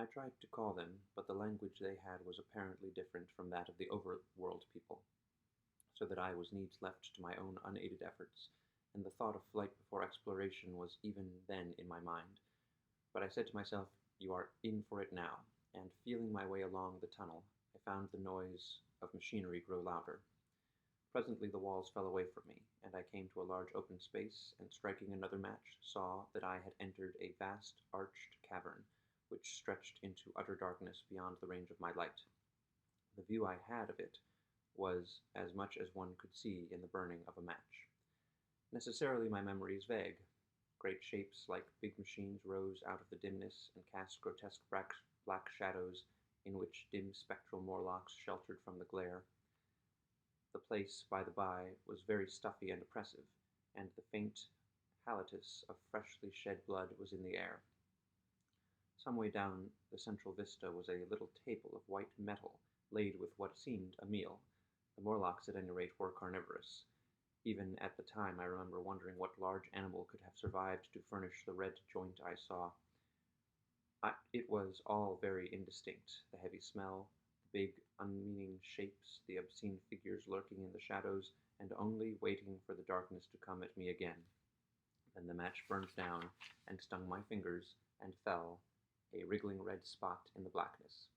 I tried to call them, but the language they had was apparently different from that of the overworld people, so that I was needs left to my own unaided efforts, and the thought of flight before exploration was even then in my mind. But I said to myself, "You are in for it now," and feeling my way along the tunnel, I found the noise of machinery grow louder. Presently the walls fell away from me, and I came to a large open space, and striking another match, saw that I had entered a vast arched cavern, which stretched into utter darkness beyond the range of my light. The view I had of it was as much as one could see in the burning of a match. Necessarily my memory is vague. Great shapes like big machines rose out of the dimness and cast grotesque black shadows in which dim spectral Morlocks sheltered from the glare. The place, by the by, was very stuffy and oppressive, and the faint halitus of freshly shed blood was in the air. Some way down the central vista was a little table of white metal laid with what seemed a meal. The Morlocks, at any rate, were carnivorous. Even at the time I remember wondering what large animal could have survived to furnish the red joint I saw. It was all very indistinct, the heavy smell, the big, unmeaning shapes, the obscene figures lurking in the shadows, and only waiting for the darkness to come at me again. Then the match burned down and stung my fingers, and fell, a wriggling red spot in the blackness.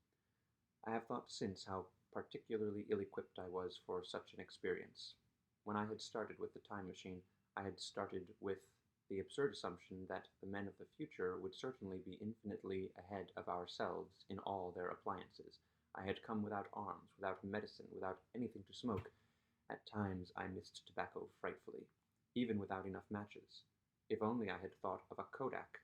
I have thought since how particularly ill-equipped I was for such an experience. When I had started with the time machine, I had started with the absurd assumption that the men of the future would certainly be infinitely ahead of ourselves in all their appliances. I had come without arms, without medicine, without anything to smoke. At times I missed tobacco frightfully, even without enough matches. If only I had thought of a kodak,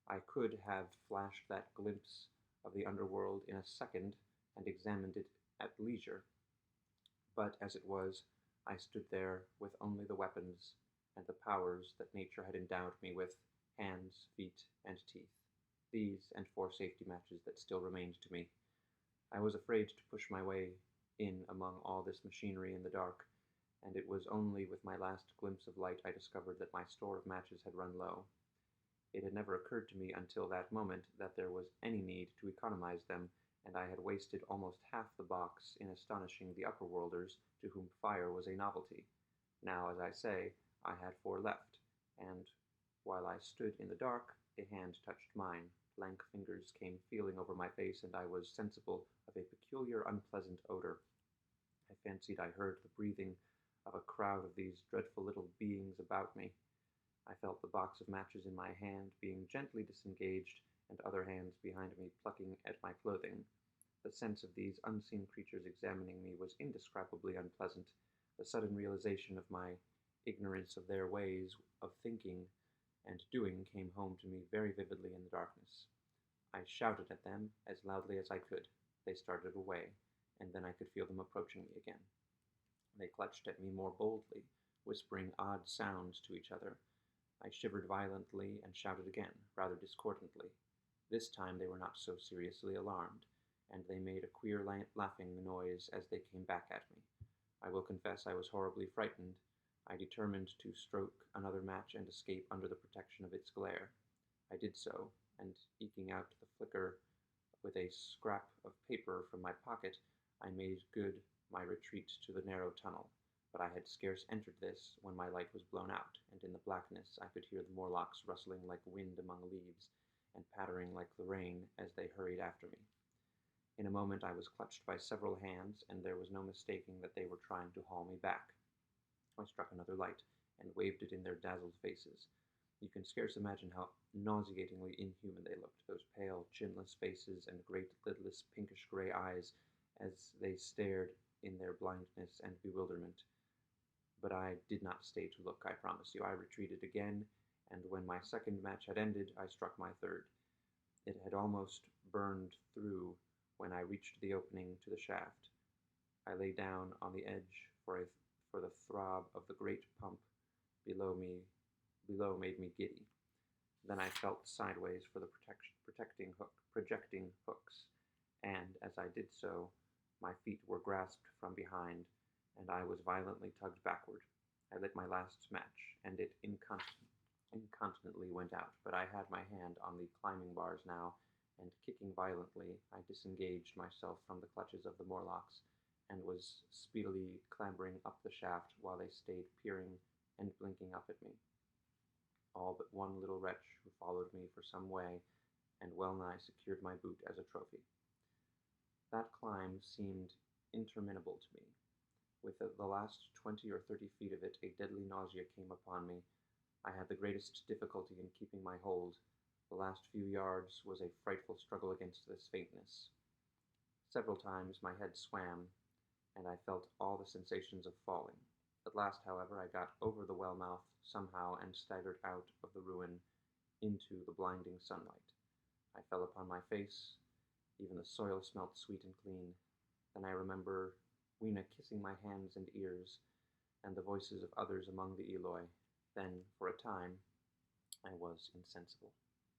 I could have flashed that glimpse of the underworld in a second and examined it at leisure. But as it was, I stood there with only the weapons and the powers that nature had endowed me with, hands, feet, and teeth, these and 4 safety matches that still remained to me. I was afraid to push my way in among all this machinery in the dark, and it was only with my last glimpse of light I discovered that my store of matches had run low. It had never occurred to me until that moment that there was any need to economize them, and I had wasted almost half the box in astonishing the upper-worlders, to whom fire was a novelty. Now, as I say, I had 4 left, and while I stood in the dark, a hand touched mine. Lank fingers came feeling over my face, and I was sensible of a peculiar unpleasant odor. I fancied I heard the breathing of a crowd of these dreadful little beings about me. I felt the box of matches in my hand being gently disengaged, and other hands behind me plucking at my clothing. The sense of these unseen creatures examining me was indescribably unpleasant. The sudden realization of my ignorance of their ways of thinking and doing came home to me very vividly in the darkness. I shouted at them as loudly as I could. They started away, and then I could feel them approaching me again. They clutched at me more boldly, whispering odd sounds to each other. I shivered violently and shouted again, rather discordantly. This time they were not so seriously alarmed, and they made a queer laughing noise as they came back at me. I will confess I was horribly frightened. I determined to stroke another match and escape under the protection of its glare. I did so, and eking out the flicker with a scrap of paper from my pocket, I made good my retreat to the narrow tunnel. But I had scarce entered this when my light was blown out, and in the blackness I could hear the Morlocks rustling like wind among leaves, and pattering like the rain as they hurried after me. In a moment I was clutched by several hands, and there was no mistaking that they were trying to haul me back. I struck another light, and waved it in their dazzled faces. You can scarce imagine how nauseatingly inhuman they looked, those pale, chinless faces and great, lidless, pinkish-gray eyes, as they stared in their blindness and bewilderment. But I did not stay to look, I promise you. I retreated again, and when my second match had ended, I struck my third. It had almost burned through when I reached the opening to the shaft. I lay down on the edge for the throb of the great pump below made me giddy. Then I felt sideways for the projecting hooks, and as I did so, my feet were grasped from behind, and I was violently tugged backward. I lit my last match, and it incontinently went out, but I had my hand on the climbing bars now, and kicking violently, I disengaged myself from the clutches of the Morlocks, and was speedily clambering up the shaft while they stayed peering and blinking up at me, all but one little wretch who followed me for some way and well nigh secured my boot as a trophy. That climb seemed interminable to me. With the last 20 or 30 feet of it, a deadly nausea came upon me. I had the greatest difficulty in keeping my hold. The last few yards was a frightful struggle against this faintness. Several times my head swam, and I felt all the sensations of falling. At last, however, I got over the well mouth somehow and staggered out of the ruin into the blinding sunlight. I fell upon my face. Even the soil smelt sweet and clean. Then I remember Weena kissing my hands and ears, and the voices of others among the Eloi. Then, for a time, I was insensible.